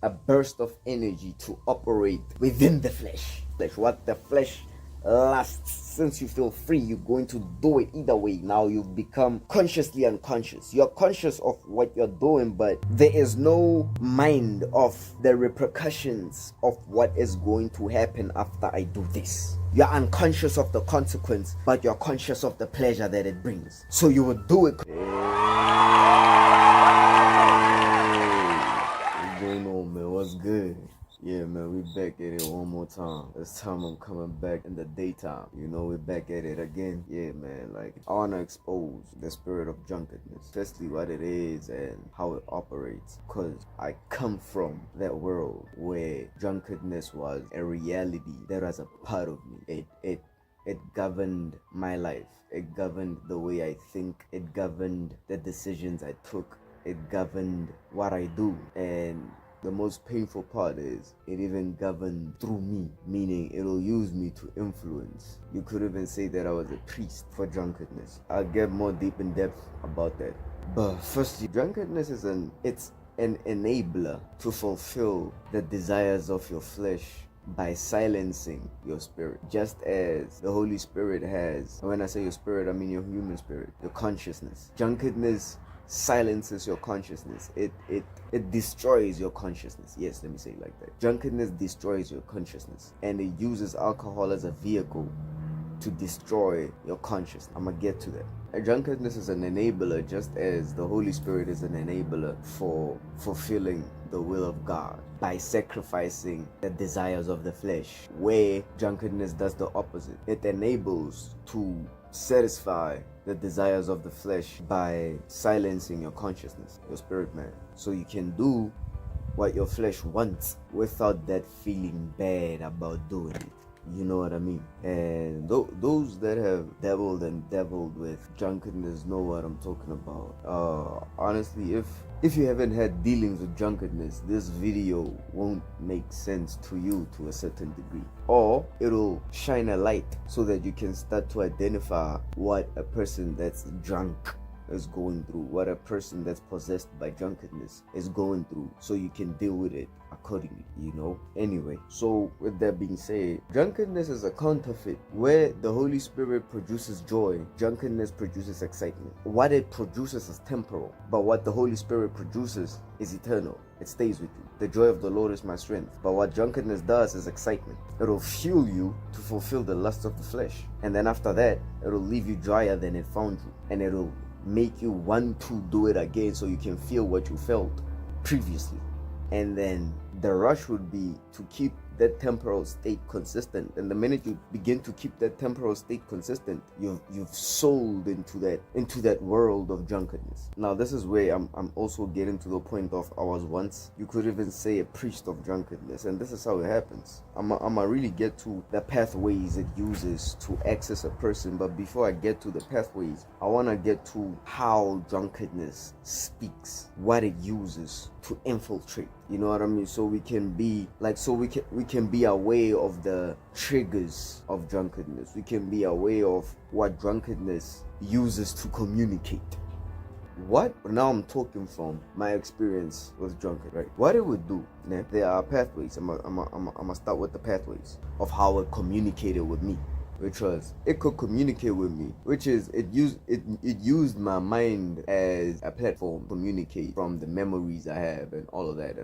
a burst of energy to operate within the flesh. What the flesh lasts, since you feel free, you're going to do it either way. Now you've become consciously unconscious. You're conscious of what you're doing, but there is no mind of the repercussions of what is going to happen after I do this. You're unconscious of the consequence, but you're conscious of the pleasure that it brings. So you would do it. What's going on, man? What's good? Yeah, man, we back at it one more time. This time I'm coming back in the daytime. You know, we're back at it again. Yeah, man, like, I want to expose the spirit of drunkenness. Firstly, what it is and how it operates. Because I come from that world where drunkenness was a reality that was a part of me. It governed my life. It governed the way I think. It governed the decisions I took. It governed what I do. And the most painful part is it even governed through me, meaning it'll use me to influence. You could even say that I was a priest for drunkenness. I'll get more deep in depth about that. But firstly, drunkenness is an enabler to fulfill the desires of your flesh by silencing your spirit, just as the Holy Spirit has. When I say your spirit, I mean your human spirit, your consciousness. Drunkenness silences your consciousness. It destroys your consciousness. Yes, let me say it like that. Drunkenness destroys your consciousness, and it uses alcohol as a vehicle to destroy your consciousness. I'm gonna get to that. Drunkenness is an enabler, just as the Holy Spirit is an enabler for fulfilling the will of God by sacrificing the desires of the flesh, where drunkenness does the opposite. It enables to satisfy the desires of the flesh by silencing your consciousness, your spirit man, so you can do what your flesh wants without that feeling bad about doing it. You know what I mean? And those that have dabbled with drunkenness know what I'm talking about. Honestly, if you haven't had dealings with drunkenness, this video won't make sense to you to a certain degree, or it'll shine a light so that you can start to identify what a person that's drunk is going through, what a person that's possessed by drunkenness is going through, so you can deal with it accordingly, you know. Anyway, so with that being said, drunkenness is a counterfeit. Where the Holy Spirit produces joy, drunkenness produces excitement. What it produces is temporal, but what the Holy Spirit produces is eternal. It stays with you. The joy of the Lord is my strength. But what drunkenness does is excitement. It'll fuel you to fulfill the lust of the flesh, and then after that, it'll leave you drier than it found you, and it'll make you want to do it again so you can feel what you felt previously. And then the rush would be to keep that temporal state consistent, and the minute you begin to keep that temporal state consistent, you've sold into that world of drunkenness. Now this is where I'm also getting to the point of, I was once, you could even say, a priest of drunkenness, and this is how it happens. I'ma really get to the pathways it uses to access a person, but before I get to the pathways, I want to get to how drunkenness speaks, what it uses to infiltrate. You know what I mean? So we can be we can be aware of the triggers of drunkenness. We can be aware of what drunkenness uses to communicate. What? Now I'm talking from my experience with drunkenness, right? What it would do, né? There are pathways. I'm gonna start with the pathways of how it communicated with me. Which was, it could communicate with me, which is, it used my mind as a platform to communicate from the memories I have and all of that.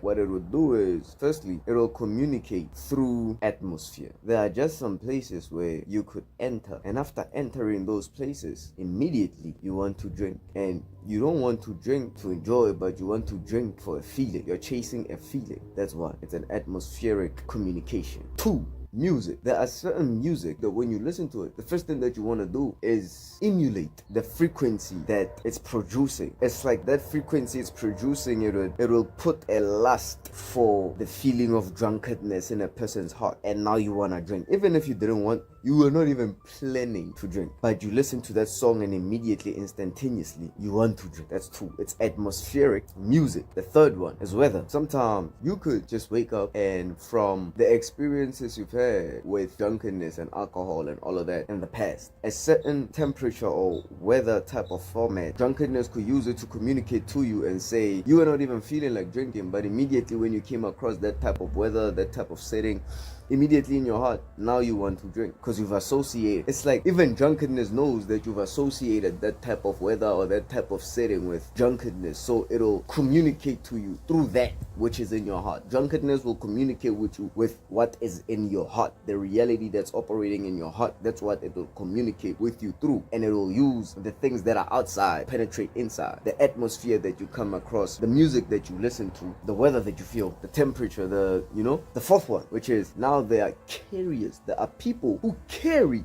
What it would do is, firstly, it'll communicate through atmosphere. There are just some places where you could enter, and after entering those places, immediately you want to drink. And you don't want to drink to enjoy, but you want to drink for a feeling. You're chasing a feeling. That's one. It's an atmospheric communication. Two, music. There are certain music that when you listen to it, the first thing that you want to do is emulate the frequency that it's producing. It's like that frequency it's producing, it will put a lust for the feeling of drunkenness in a person's heart, and now you want to drink, even if you didn't want. You were not even planning to drink, but you listen to that song and immediately, instantaneously, you want to drink. That's two. It's atmospheric music. The third one is weather. Sometimes you could just wake up, and from the experiences you've compare with drunkenness and alcohol and all of that in the past, a certain temperature or weather type of format, drunkenness could use it to communicate to you and say you were not even feeling like drinking, but immediately when you came across that type of weather, that type of setting, immediately in your heart, now you want to drink because you've associated. It's like even drunkenness knows that you've associated that type of weather or that type of setting with drunkenness, so it'll communicate to you through that which is in your heart. Drunkenness will communicate with you with what is in your heart, the reality that's operating in your heart. That's what it will communicate with you through, and it will use the things that are outside penetrate inside, the atmosphere that you come across, the music that you listen to, the weather that you feel, the temperature, the fourth one, which is now there are carriers. There are people who carry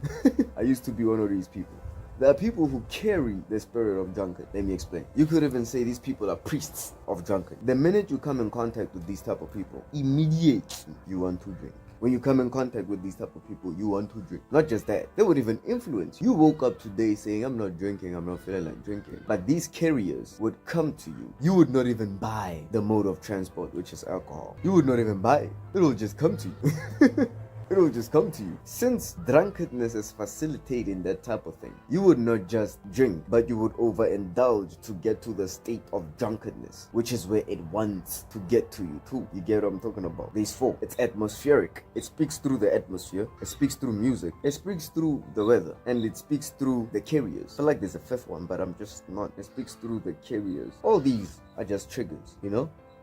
I used to be one of these people. There are people who carry the spirit of drunkard. Let me explain. You could even say these people are priests of drunkard. The minute you come in contact with these type of people, immediately you want to drink. When you come in contact with these type of people, you want to drink. Not just that, they would even influence you. You woke up today saying, I'm not drinking, I'm not feeling like drinking. But these carriers would come to you. You would not even buy the mode of transport, which is alcohol. You would not even buy it. It'll just come to you. It'll just come to you. Since drunkenness is facilitating that type of thing, you would not just drink, but you would overindulge to get to the state of drunkenness, which is where it wants to get to you too. You get what I'm talking about? These four. It's atmospheric. It speaks through the atmosphere. It speaks through music. It speaks through the weather. And it speaks through the carriers. I feel like there's a fifth one, but I'm just not. It speaks through the carriers. All these are just triggers,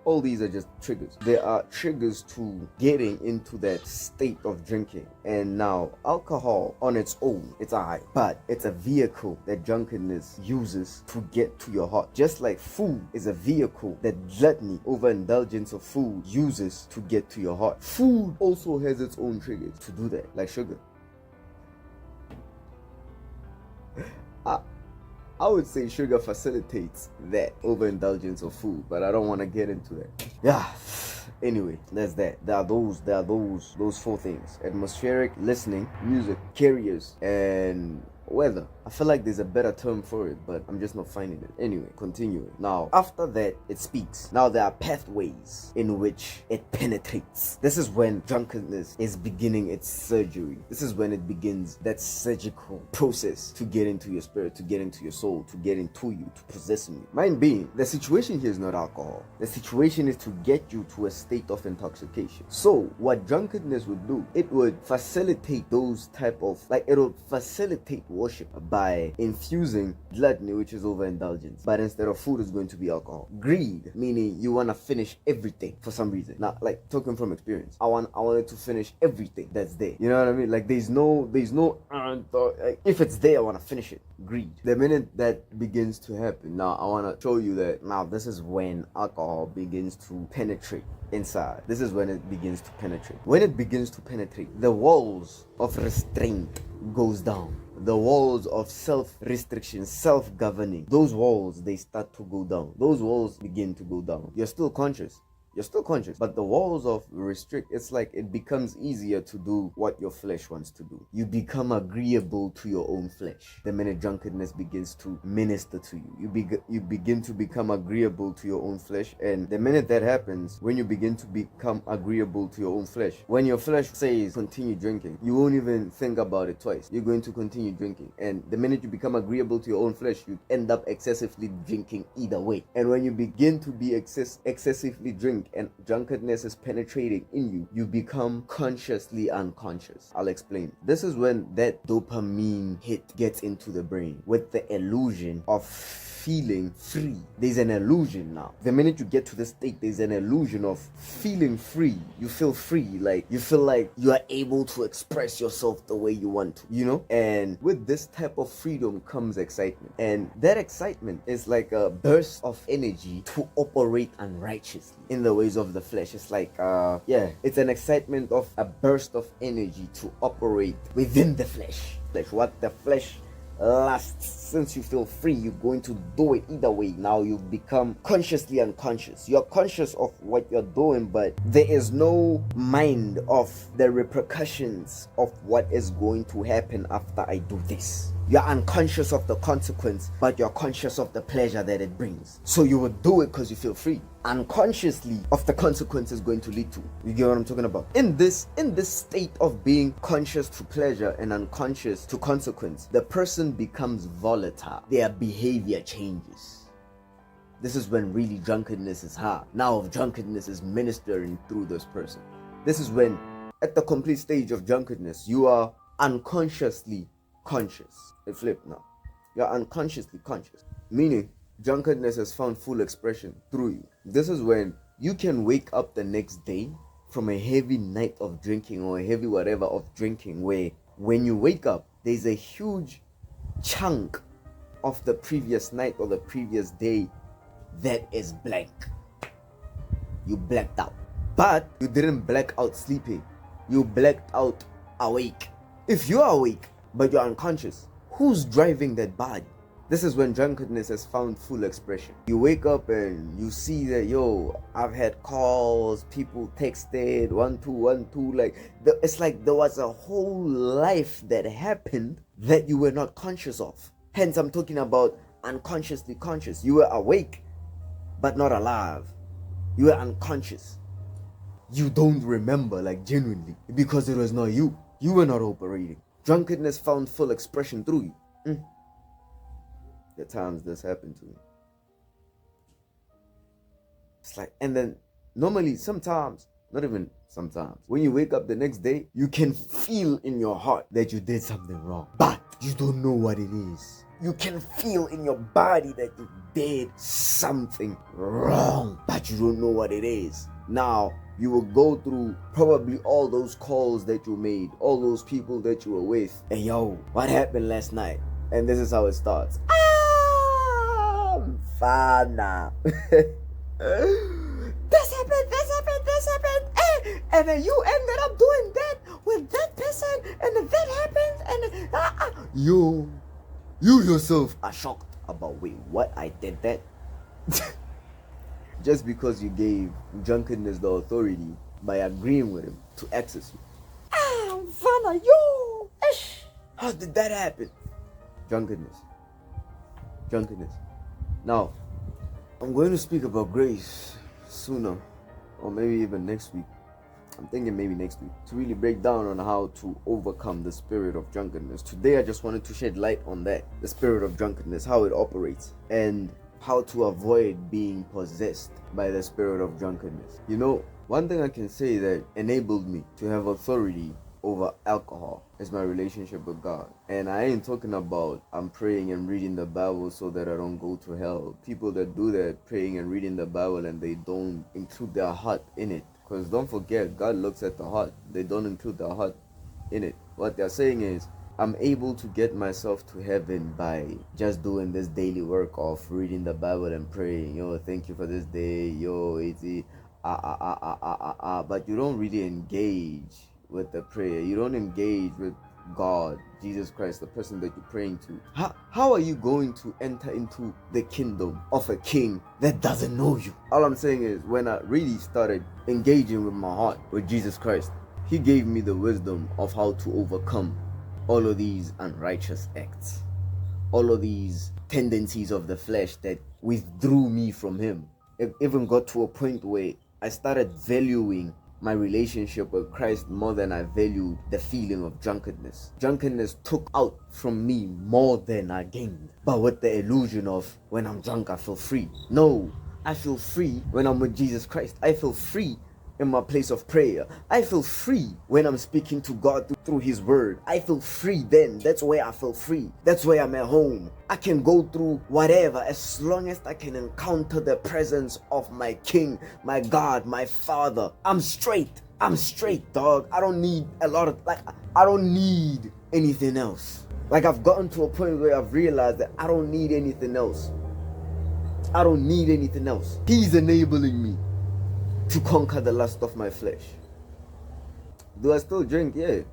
All these are just triggers. They are triggers to getting into that state of drinking. And now, alcohol on its own, it's alright, but it's a vehicle that drunkenness uses to get to your heart. Just like food is a vehicle that gluttony, overindulgence of food, uses to get to your heart. Food also has its own triggers to do that, like sugar. I would say sugar facilitates that overindulgence of food, but I don't want to get into that. Yeah. Anyway, there's that. There are those four things: atmospheric, listening, music, carriers, and weather. I feel like there's a better term for it, but I'm just not finding it. Anyway, continuing. Now, after that, it speaks. Now, there are pathways in which it penetrates. This is when drunkenness is beginning its surgery. This is when it begins that surgical process to get into your spirit, to get into your soul, to get into you, to possess you. Mind being, the situation here is not alcohol. The situation is to get you to a state of intoxication. So, what drunkenness would do, it would facilitate those type of, it would facilitate worship by infusing gluttony, which is overindulgence, but instead of food, it's going to be alcohol. Greed, meaning you want to finish everything for some reason. Now, talking from experience, I wanted to finish everything that's there. You know what I mean? There's no if it's there, I want to finish it. Greed. The minute that begins to happen, now I want to show you that now this is when alcohol begins to penetrate inside. This is when it begins to penetrate. When it begins to penetrate, the walls of restraint goes down. The walls of self-restriction, self-governing, those walls, they start to go down. Those walls begin to go down. You're still conscious, but the walls of restrict, it's like it becomes easier to do what your flesh wants to do. You become agreeable to your own flesh. The minute drunkenness begins to minister to you, you begin to become agreeable to your own flesh. And the minute that happens, when you begin to become agreeable to your own flesh, when your flesh says continue drinking, you won't even think about it twice. You're going to continue drinking. And the minute you become agreeable to your own flesh, you end up excessively drinking either way. And when you begin to be excessively drink, and drunkenness is penetrating in you, you become consciously unconscious. I'll explain. This is when that dopamine hit gets into the brain with the illusion of feeling free. There's an illusion now. The minute you get to the state, there's an illusion of feeling free. You feel free, you feel like you are able to express yourself the way you want to, And with this type of freedom comes excitement. And that excitement is like a burst of energy to operate unrighteously in the ways of the flesh. It's it's an excitement of a burst of energy to operate within the flesh. What the flesh lasts. Since you feel free, you're going to do it either way. Now you've become consciously unconscious. You're conscious of what you're doing, but there is no mind of the repercussions of what is going to happen after I do this. You're unconscious of the consequence, but you're conscious of the pleasure that it brings. So you would do it because you feel free, unconsciously of the consequences going to lead to. You get what I'm talking about? In this state of being conscious to pleasure and unconscious to consequence, the person becomes volatile. Their behavior changes. This is when really drunkenness is hard. Now if drunkenness is ministering through this person. This is when, at the complete stage of drunkenness, you are unconsciously conscious. It flipped now. You're unconsciously conscious. Meaning, drunkenness has found full expression through you. This is when you can wake up the next day from a heavy night of drinking or a heavy whatever of drinking, where when you wake up, there's a huge chunk of the previous night or the previous day that is blank. You blacked out. But you didn't black out sleeping. You blacked out awake. If you're awake, but you're unconscious, who's driving that body? This is when drunkenness has found full expression. You wake up and you see that, yo, I've had calls, people texted, 1212, it's like there was a whole life that happened that you were not conscious of. Hence, I'm talking about unconsciously conscious. You were awake, but not alive. You were unconscious. You don't remember, genuinely, because it was not you. You were not operating. Drunkenness found full expression through you. The times this happened to me. It's and then normally sometimes, not even sometimes, when you wake up the next day, you can feel in your heart that you did something wrong, but you don't know what it is. You can feel in your body that you did something wrong, but you don't know what it is. Now, you will go through probably all those calls that you made, all those people that you were with. And yo, what happened last night? And this is how it starts. I'm fine now. This happened. And then you ended up doing that with that person, and then that happened, and you yourself are shocked about, wait, what? I did that? Just because you gave drunkenness the authority by agreeing with him to access you. Vanna, yo! How did that happen? Drunkenness. Now, I'm going to speak about grace sooner, or maybe even next week. I'm thinking maybe next week, to really break down on how to overcome the spirit of drunkenness. Today, I just wanted to shed light on that, the spirit of drunkenness, how it operates, and how to avoid being possessed by the spirit of drunkenness. You know, one thing I can say that enabled me to have authority over alcohol is my relationship with God. And I ain't talking about I'm praying and reading the Bible so that I don't go to hell. People that do that, praying and reading the Bible, and they don't include their heart in it. Because don't forget, God looks at the heart. They don't include their heart in it. What they're saying is, I'm able to get myself to heaven by just doing this daily work of reading the Bible and praying. Yo, thank you for this day. Yo, but you don't really engage with the prayer. You don't engage with God, Jesus Christ, the person that you're praying to. How are you going to enter into the kingdom of a king that doesn't know you? All I'm saying is, when I really started engaging with my heart with Jesus Christ, he gave me the wisdom of how to overcome all of these unrighteous acts, all of these tendencies of the flesh that withdrew me from him. It even got to a point where I started valuing my relationship with Christ more than I valued the feeling of drunkenness. Drunkenness took out from me more than I gained, but with the illusion of when I'm drunk I feel free. No, I feel free when I'm with Jesus Christ. I feel free in my place of prayer. I feel free when I'm speaking to God through his word. I feel free then. That's where I feel free. That's where I'm at home. I can go through whatever as long as I can encounter the presence of my King, my God, my Father. I'm straight, dog. I don't need I don't need anything else. I've gotten to a point where I've realized that I don't need anything else. He's enabling me to conquer the lust of my flesh. Do I still drink? Yeah.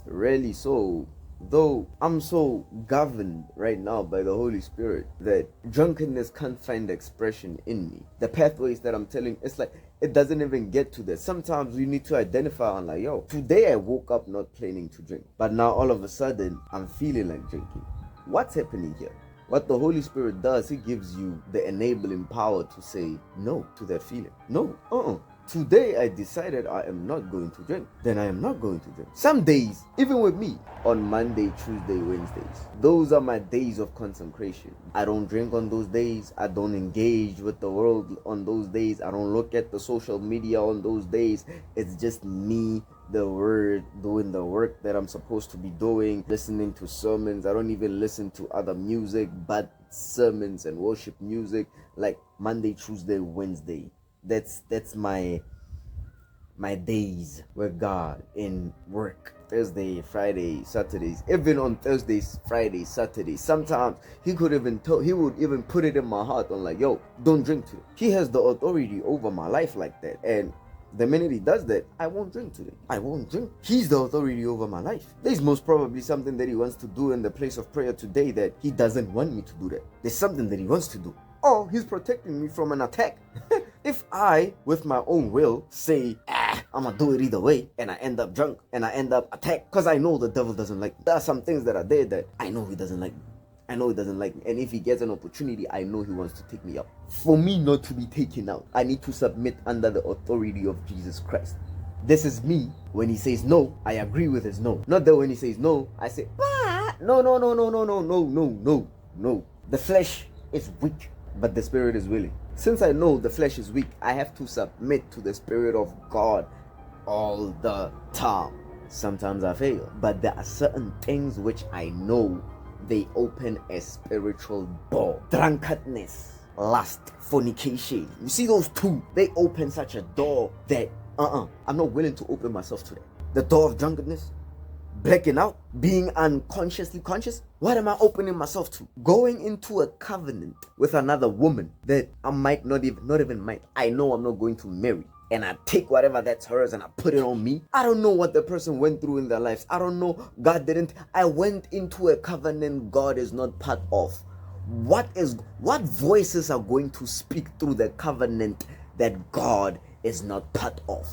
Rarely so. though I'm so governed right now by the Holy Spirit that drunkenness can't find expression in me. The pathways that I'm telling, it's like it doesn't even get to that. Sometimes you need to identify on like, yo, today I woke up not planning to drink, but now all of a sudden I'm feeling like drinking. What's happening here? What the Holy Spirit does, He gives you the enabling power to say no to that feeling. No, Today I decided I am not going to drink. Then I am not going to drink. Some days, even with me, on Monday, Tuesday, Wednesdays, those are my days of consecration. I don't drink on those days. I don't engage with the world on those days. I don't look at the social media on those days. It's just me, the word, doing the work that I'm supposed to be doing, listening to sermons. I don't even listen to other music but sermons and worship music, like Monday, Tuesday, Wednesday. That's my days with God in work. Thursday, Friday, Saturdays. Even on Thursdays, Fridays, Saturdays. Sometimes he would even put it in my heart on like, yo, don't drink today. He has the authority over my life like that. And the minute he does that, I won't drink today. I won't drink. He's the authority over my life. There's most probably something that he wants to do in the place of prayer today that he doesn't want me to do that. There's something that he wants to do. Or he's protecting me from an attack. If I, with my own will, say, I'm gonna do it either way, and I end up drunk, and I end up attacked, because I know the devil doesn't like me. There are some things that are there that I know he doesn't like me. I know he doesn't like me. And if he gets an opportunity, I know he wants to take me out. For me not to be taken out, I need to submit under the authority of Jesus Christ. This is me. When he says no, I agree with his no. Not that when he says no, I say, no. The flesh is weak, but the spirit is willing. Since I know the flesh is weak, I have to submit to the Spirit of God all the time. Sometimes I fail, but there are certain things which I know they open a spiritual door. Drunkenness, lust, fornication. You see those two? They open such a door that I'm not willing to open myself to that. The door of drunkenness, blacking out, being unconsciously conscious. What am I opening myself to? Going into a covenant with another woman that I might not even I know I'm not going to marry. And I take whatever that's hers and I put it on me. I don't know what the person went through in their lives. I don't know. God didn't. I went into a covenant God is not part of. What voices are going to speak through the covenant that God is not part of?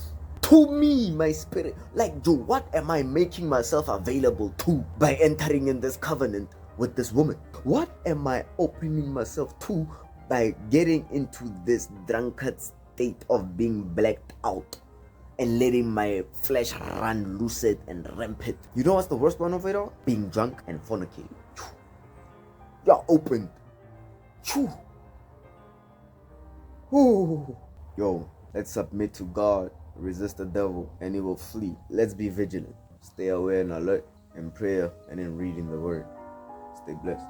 To me, my spirit, like, Joe, what am I making myself available to by entering in this covenant with this woman? What am I opening myself to by getting into this drunkard state of being blacked out and letting my flesh run lucid and rampant? You know what's the worst one of it all? Being drunk and fornicating. You're opened. Yo, let's submit to God. Resist the devil and he will flee. Let's be vigilant. Stay aware and alert in prayer and in reading the word. Stay blessed.